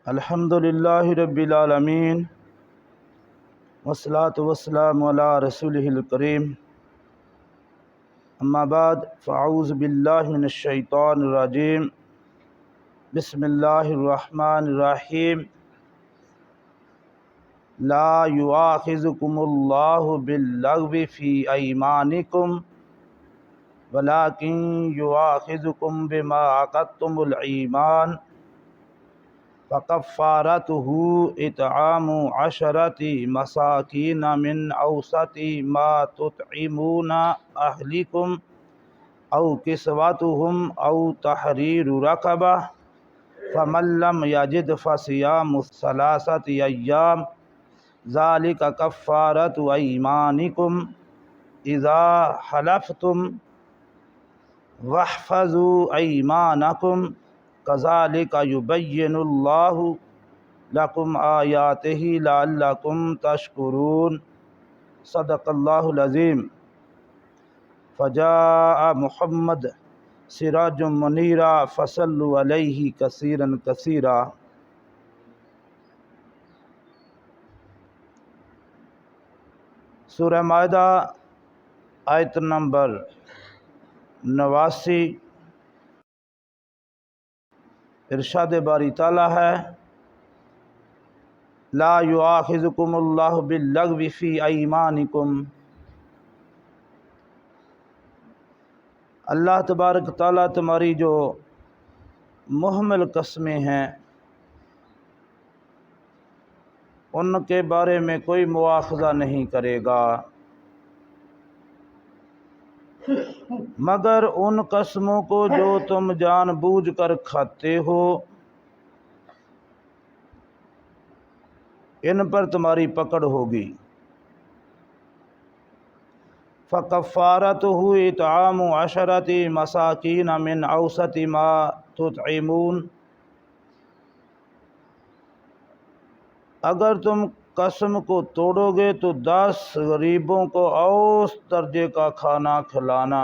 الحمد للہ رب العالمین والصلاة والسلام علی رسولہ الکریم اما بعد فاعوذ باللہ من الشیطان الرجیم بسم اللہ الرحمن الرحیم لا یؤاخذکم اللہ باللغو فی ایمانکم ولکن یؤاخذکم بما عقدتم الایمان فکفارتہ اطعام عشرۃ مساکین من اوسط ما تطعمون اہلکم او کسوتہم او تحریر رقبہ فمن لم یجد فصیام ثلاثۃ ایام ذلک کفارۃ ایمانکم اذا حلفتم واحفظوا ایمانکم کذالک یبین اللہ لکم آیاتہ لعلکم تشکرون صدق اللہ العظیم فجاء محمد سراج منیرا فصلوا علیہ کثیرا کثیرا۔ سورہ مائدہ آیت نمبر 89، ارشاد باری تعالیٰ ہے لا یؤاخذکم اللہ باللغو فی ایمانکم۔ اللہ تبارک تعالیٰ تمہاری جو محمل قسمیں ہیں ان کے بارے میں کوئی مواخذہ نہیں کرے گا مگر ان قسموں کو جو تم جان بوجھ کر کھاتے ہو، ان پر تمہاری پکڑ ہوگی۔ فکفارتہ اطعام عشرۃ مساکین من اوسط ما تطعمون، اگر تم قسم کو توڑو گے تو 10 غریبوں کو اوسط درجے کا کھانا کھلانا،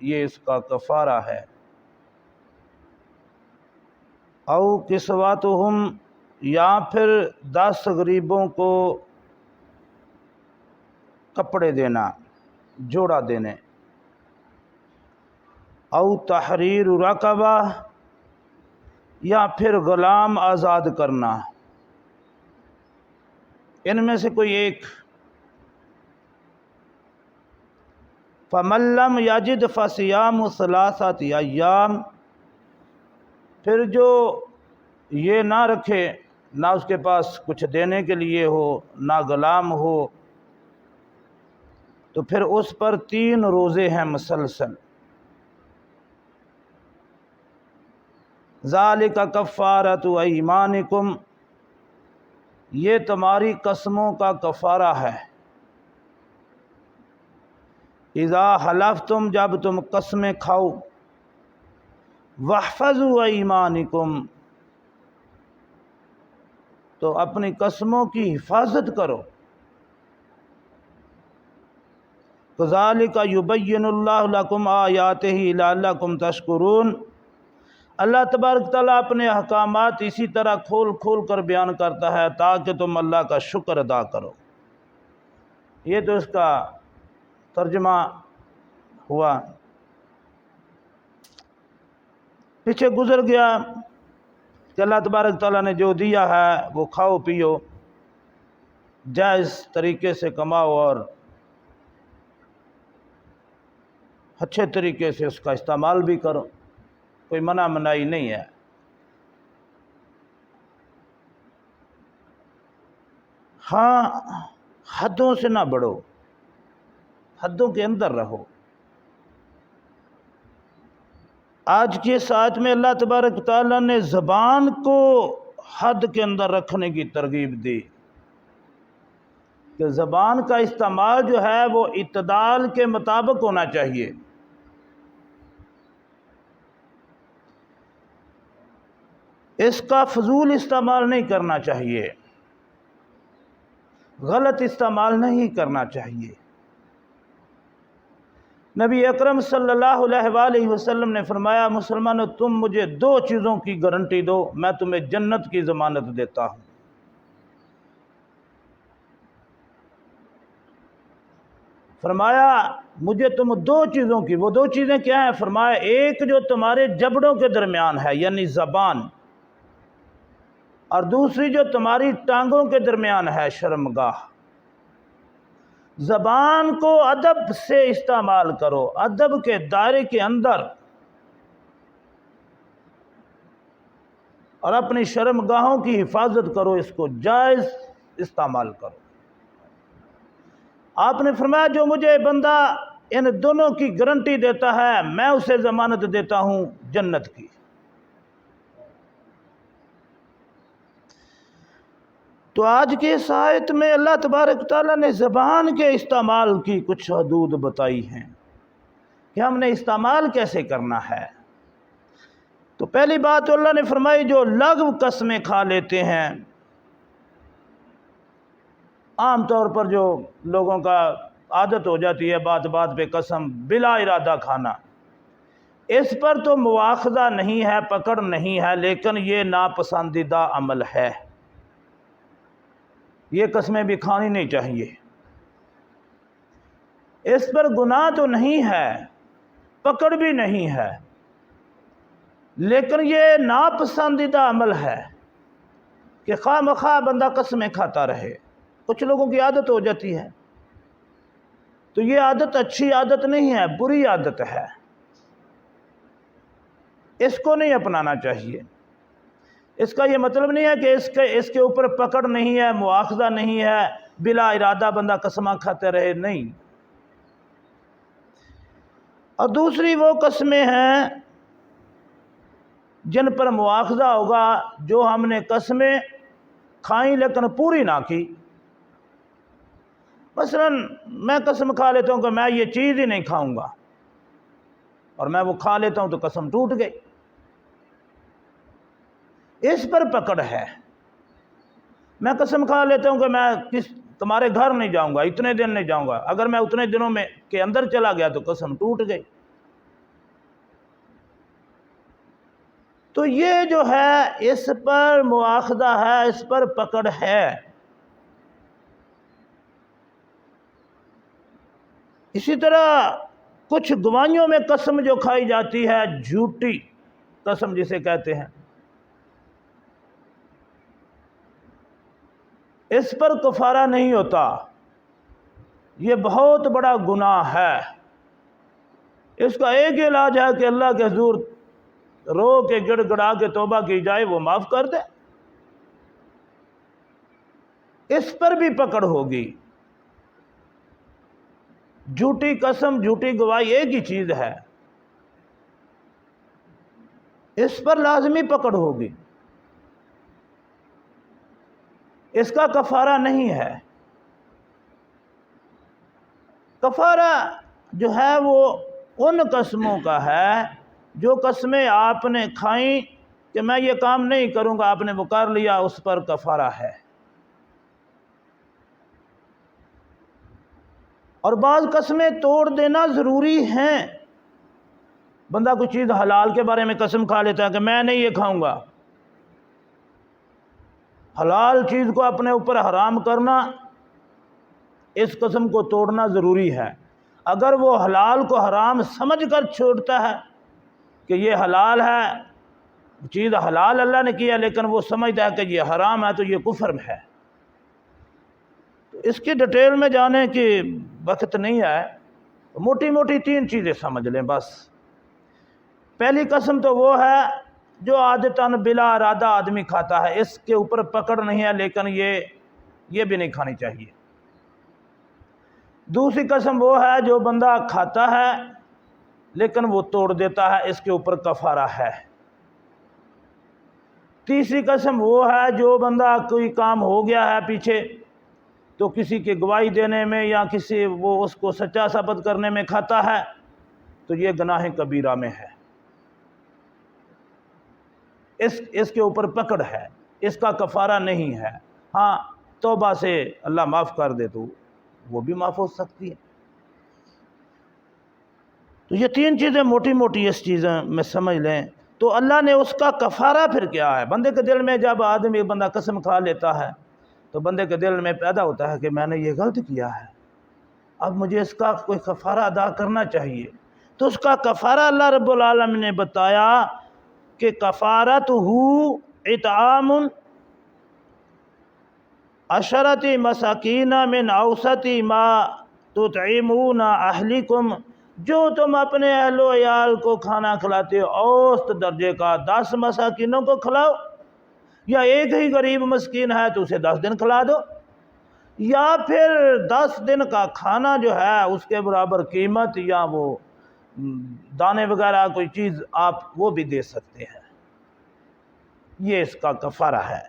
یہ اس کا کفارہ ہے۔ او کسوتہم، یا پھر 10 غریبوں کو کپڑے دینا، جوڑا دینے۔ او تحریر رقبہ، یا پھر غلام آزاد کرنا، ان میں سے کوئی ایک۔ فمن لم یجد فصیام ثلاثۃ ایام، پھر جو یہ نہ رکھے، نہ اس کے پاس کچھ دینے کے لیے ہو، نہ غلام ہو، تو پھر اس پر 3 روزے ہیں مسلسل۔ ذالک کفارۃ ایمانکم، یہ تمہاری قسموں کا کفارہ ہے۔ اذا حلفتم، جب تم قسمیں کھاؤ، واحفظوا ایمانکم، تو اپنی قسموں کی حفاظت کرو۔ کذالک یبین اللہ لکم آیاتہ لعلکم تشکرون، اللہ تبارک تعالیٰ اپنے احکامات اسی طرح کھول کھول کر بیان کرتا ہے تاکہ تم اللہ کا شکر ادا کرو۔ یہ تو اس کا ترجمہ ہوا۔ پیچھے گزر گیا کہ اللہ تبارک تعالیٰ نے جو دیا ہے وہ کھاؤ پیو، جائز طریقے سے کماؤ اور اچھے طریقے سے اس کا استعمال بھی کرو، کوئی منع منائی نہیں ہے۔ ہاں، حدوں سے نہ بڑھو، حدوں کے اندر رہو۔ آج کے ساتھ میں اللہ تبارک تعالیٰ نے زبان کو حد کے اندر رکھنے کی ترغیب دی کہ زبان کا استعمال جو ہے وہ اعتدال کے مطابق ہونا چاہیے۔ اس کا فضول استعمال نہیں کرنا چاہیے، غلط استعمال نہیں کرنا چاہیے۔ نبی اکرم صلی اللہ علیہ وآلہ وسلم نے فرمایا مسلمانوں تم مجھے 2 چیزوں کی گارنٹی دو میں تمہیں جنت کی ضمانت دیتا ہوں۔ فرمایا مجھے تم 2 چیزوں کی، وہ 2 چیزیں کیا ہیں؟ فرمایا ایک جو تمہارے جبڑوں کے درمیان ہے یعنی زبان، اور دوسری جو تمہاری ٹانگوں کے درمیان ہے شرمگاہ۔ زبان کو ادب سے استعمال کرو، ادب کے دائرے کے اندر، اور اپنی شرمگاہوں کی حفاظت کرو، اس کو جائز استعمال کرو۔ آپ نے فرمایا جو مجھے بندہ ان دونوں کی گارنٹی دیتا ہے میں اسے ضمانت دیتا ہوں جنت کی۔ تو آج کے اس آیت میں اللہ تبارک تعالیٰ نے زبان کے استعمال کی کچھ حدود بتائی ہیں کہ ہم نے استعمال کیسے کرنا ہے۔ تو پہلی بات تو اللہ نے فرمائی جو لغو قسمیں کھا لیتے ہیں، عام طور پر جو لوگوں کا عادت ہو جاتی ہے بات بات پہ قسم بلا ارادہ کھانا، اس پر تو مواخذہ نہیں ہے، پکڑ نہیں ہے، لیکن یہ ناپسندیدہ عمل ہے، یہ قسمیں بھی کھانی نہیں چاہیے۔ اس پر گناہ تو نہیں ہے، پکڑ بھی نہیں ہے، لیکن یہ ناپسندیدہ عمل ہے کہ خواہ مخواہ بندہ قسمیں کھاتا رہے۔ کچھ لوگوں کی عادت ہو جاتی ہے، تو یہ عادت اچھی عادت نہیں ہے، بری عادت ہے، اس کو نہیں اپنانا چاہیے۔ اس کا یہ مطلب نہیں ہے کہ اس کے اوپر پکڑ نہیں ہے، مواخذہ نہیں ہے، بلا ارادہ بندہ قسمیں کھاتے رہے، نہیں۔ اور دوسری وہ قسمیں ہیں جن پر مواخذہ ہوگا، جو ہم نے قسمیں کھائیں لیکن پوری نہ کی۔ مثلا میں قسم کھا لیتا ہوں کہ میں یہ چیز ہی نہیں کھاؤں گا، اور میں وہ کھا لیتا ہوں تو قسم ٹوٹ گئی، اس پر پکڑ ہے۔ میں قسم کھا لیتا ہوں کہ میں تمہارے گھر نہیں جاؤں گا، اتنے دن نہیں جاؤں گا، اگر میں اتنے دنوں میں کے اندر چلا گیا تو قسم ٹوٹ گئی۔ تو یہ جو ہے اس پر مواخذہ ہے، اس پر پکڑ ہے۔ اسی طرح کچھ گواہیوں میں قسم جو کھائی جاتی ہے، جھوٹی قسم جسے کہتے ہیں، اس پر کفارہ نہیں ہوتا، یہ بہت بڑا گناہ ہے۔ اس کا ایک ہی علاج ہے کہ اللہ کے حضور رو کے گڑ گڑا کے توبہ کی جائے، وہ معاف کر دے۔ اس پر بھی پکڑ ہوگی۔ جھوٹی قسم، جھوٹی گواہی ایک ہی چیز ہے، اس پر لازمی پکڑ ہوگی، اس کا کفارہ نہیں ہے۔ کفارہ جو ہے وہ ان قسموں کا ہے جو قسمیں آپ نے کھائیں کہ میں یہ کام نہیں کروں گا، آپ نے وہ کر لیا، اس پر کفارہ ہے۔ اور بعض قسمیں توڑ دینا ضروری ہیں۔ بندہ کوئی چیز حلال کے بارے میں قسم کھا لیتا ہے کہ میں نہیں یہ کھاؤں گا، حلال چیز کو اپنے اوپر حرام کرنا، اس قسم کو توڑنا ضروری ہے۔ اگر وہ حلال کو حرام سمجھ کر چھوڑتا ہے کہ یہ حلال ہے، چیز حلال اللہ نے کیا لیکن وہ سمجھتا ہے کہ یہ حرام ہے، تو یہ کفر ہے۔ تو اس کی ڈیٹیل میں جانے کی وقت نہیں ہے، موٹی موٹی 3 چیزیں سمجھ لیں بس۔ پہلی قسم تو وہ ہے جو عادتاً بلا ارادہ آدمی کھاتا ہے، اس کے اوپر پکڑ نہیں ہے، لیکن یہ بھی نہیں کھانی چاہیے۔ دوسری قسم وہ ہے جو بندہ کھاتا ہے لیکن وہ توڑ دیتا ہے، اس کے اوپر کفارہ ہے۔ تیسری قسم وہ ہے جو بندہ کوئی کام ہو گیا ہے پیچھے، تو کسی کی گواہی دینے میں یا وہ اس کو سچا ثابت کرنے میں کھاتا ہے، تو یہ گناہ کبیرہ میں ہے، اس کے اوپر پکڑ ہے، اس کا کفارہ نہیں ہے۔ ہاں توبہ سے اللہ معاف کر دے تو وہ بھی معاف ہو سکتی ہے۔ تو یہ تین چیزیں موٹی موٹی اس چیزیں میں سمجھ لیں، تو اللہ نے اس کا کفارہ پھر کیا ہے؟ بندے کے دل میں جب بندہ قسم کھا لیتا ہے تو بندے کے دل میں پیدا ہوتا ہے کہ میں نے یہ غلط کیا ہے، اب مجھے اس کا کوئی کفارہ ادا کرنا چاہیے، تو اس کا کفارہ اللہ رب العالمین نے بتایا کہ کفارتہ اطعام عشرۃ مساکین من اوسط ما تطعمون اہلکم، جو تم اپنے اہل و عیال کو کھانا کھلاتے ہو اوسط درجے کا 10 مساکینوں کو کھلاؤ، یا ایک ہی غریب مسکین ہے تو اسے 10 دن کھلا دو، یا پھر 10 دن کا کھانا جو ہے اس کے برابر قیمت یا وہ دانے وغیرہ کوئی چیز آپ وہ بھی دے سکتے ہیں، یہ اس کا کفارہ ہے۔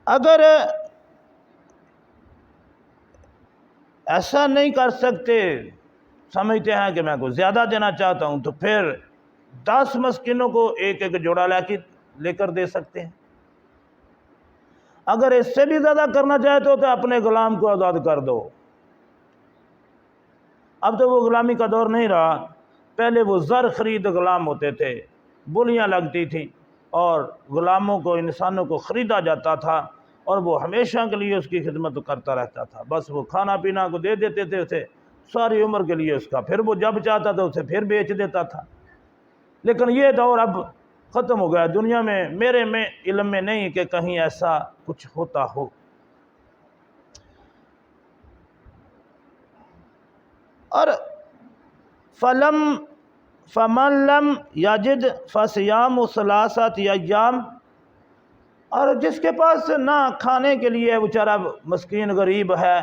اگر ایسا نہیں کر سکتے، سمجھتے ہیں کہ میں کو زیادہ دینا چاہتا ہوں، تو پھر 10 مسکینوں کو ایک ایک جوڑا لے کر دے سکتے ہیں۔ اگر اس سے بھی زیادہ کرنا چاہے تو اپنے غلام کو آزاد کر دو۔ اب تو وہ غلامی کا دور نہیں رہا، پہلے وہ زر خرید غلام ہوتے تھے، بولیاں لگتی تھیں اور غلاموں کو انسانوں کو خریدا جاتا تھا اور وہ ہمیشہ کے لیے اس کی خدمت کرتا رہتا تھا، بس وہ کھانا پینا کو دے دیتے تھے اسے ساری عمر کے لیے اس کا، پھر وہ جب چاہتا تھا اسے پھر بیچ دیتا تھا۔ لیکن یہ دور اب ختم ہو گیا، دنیا میں میرے علم میں نہیں کہ کہیں ایسا کچھ ہوتا ہو۔ اور فمن لم یجد فصیام ثلاثۃ ایام، اور جس کے پاس نہ کھانے کے لیے بیچارہ مسکین غریب ہے،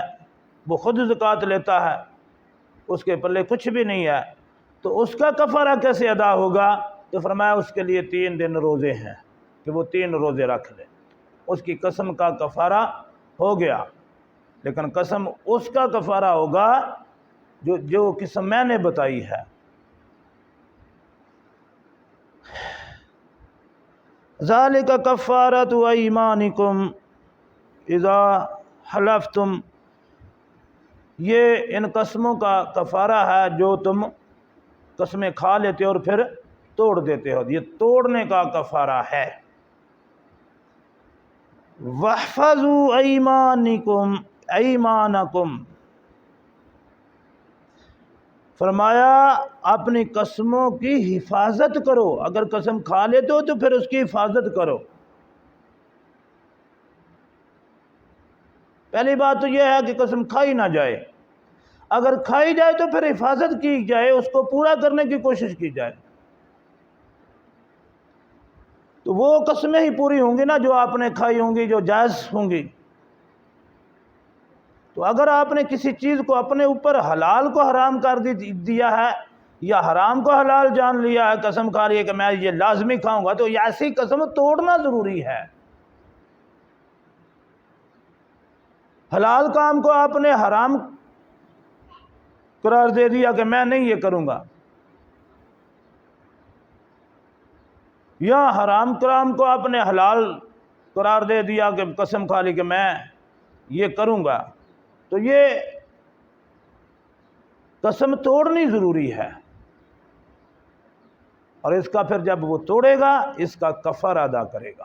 وہ خود زکوٰۃ لیتا ہے، اس کے پلے کچھ بھی نہیں ہے، تو اس کا کفارہ کیسے ادا ہوگا؟ تو فرمایا اس کے لیے 3 دن روزے ہیں کہ وہ 3 روزے رکھ لے، اس کی قسم کا کفارہ ہو گیا۔ لیکن قسم اس کا کفارہ ہوگا جو قسم میں نے بتائی ہے۔ ذالک کفارۃ ایمانکم اذا حلفتم، یہ ان قسموں کا کفارہ ہے جو تم قسمیں کھا لیتے ہو اور پھر توڑ دیتے ہو، یہ توڑنے کا کفارہ ہے۔ واحفظوا ایمانکم، فرمایا اپنی قسموں کی حفاظت کرو، اگر قسم کھا لیتے ہو تو پھر اس کی حفاظت کرو۔ پہلی بات تو یہ ہے کہ قسم کھائی نہ جائے، اگر کھائی جائے تو پھر حفاظت کی جائے، اس کو پورا کرنے کی کوشش کی جائے، تو وہ قسمیں ہی پوری ہوں گی نا جو آپ نے کھائی ہوں گی، جو جائز ہوں گی۔ تو اگر آپ نے کسی چیز کو اپنے اوپر حلال کو حرام کر دیا ہے یا حرام کو حلال جان لیا ہے، قسم کھا لیا کہ میں یہ لازمی کھاؤں گا، تو ایسی قسم توڑنا ضروری ہے۔ حلال کام کو آپ نے حرام قرار دے دیا کہ میں نہیں یہ کروں گا، یا حرام کام کو آپ نے حلال قرار دے دیا کہ قسم کھا لی کہ میں یہ کروں گا، تو یہ قسم توڑنی ضروری ہے، اور اس کا پھر جب وہ توڑے گا اس کا کفارہ ادا کرے گا۔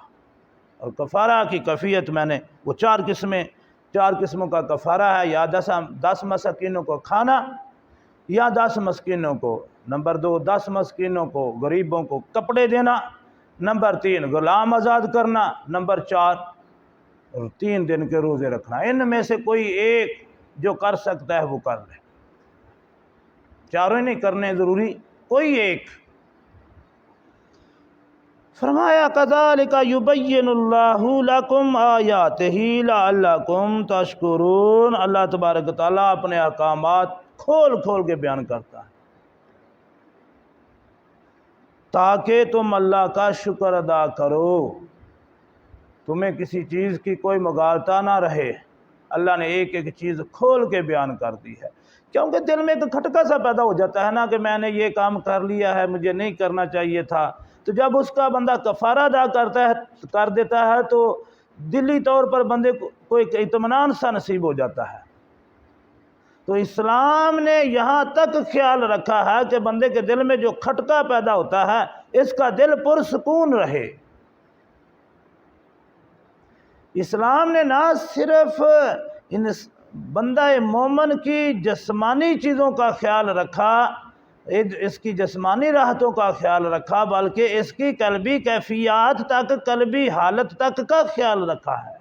اور کفارہ کی کیفیت میں نے وہ 4 قسموں کا کفارہ ہے، یا 10 مسکینوں کو کھانا، یا 10 مسکینوں کو، نمبر 2 10 مسکینوں کو غریبوں کو کپڑے دینا، نمبر 3 غلام آزاد کرنا، نمبر 4 3 دن کے روزے رکھنا۔ ان میں سے کوئی ایک جو کر سکتا ہے وہ کر لے، چاروں نہیں کرنے ضروری، کوئی ایک۔ فرمایا کذالک یبین اللہ لکم آیاتہ لعلکم تشکرون، اللہ تبارک و تعالیٰ اپنے احکامات کھول کھول کے بیان کرتا ہے تاکہ تم اللہ کا شکر ادا کرو، تمہیں کسی چیز کی کوئی مغالطہ نہ رہے۔ اللہ نے ایک ایک چیز کھول کے بیان کر دی ہے، کیونکہ دل میں ایک کھٹکا سا پیدا ہو جاتا ہے نا کہ میں نے یہ کام کر لیا ہے، مجھے نہیں کرنا چاہیے تھا، تو جب اس کا بندہ کفارہ ادا کر دیتا ہے تو دلی طور پر بندے کو ایک اطمینان سا نصیب ہو جاتا ہے۔ تو اسلام نے یہاں تک خیال رکھا ہے کہ بندے کے دل میں جو کھٹکا پیدا ہوتا ہے اس کا دل پرسکون رہے۔ اسلام نے نہ صرف بندہ مومن کی جسمانی چیزوں کا خیال رکھا، اس کی جسمانی راحتوں کا خیال رکھا، بلکہ اس کی قلبی کیفیات تک، قلبی حالت تک کا خیال رکھا ہے۔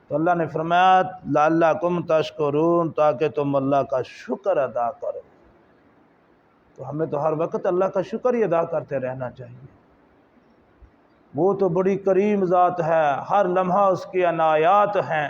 تو اللہ نے فرمایا لعلکم تشکرون، تاکہ تم اللہ کا شکر ادا کرو۔ تو ہمیں تو ہر وقت اللہ کا شکر ہی ادا کرتے رہنا چاہیے۔ وہ تو بڑی کریم ذات ہے، ہر لمحہ اس کی عنایات ہیں۔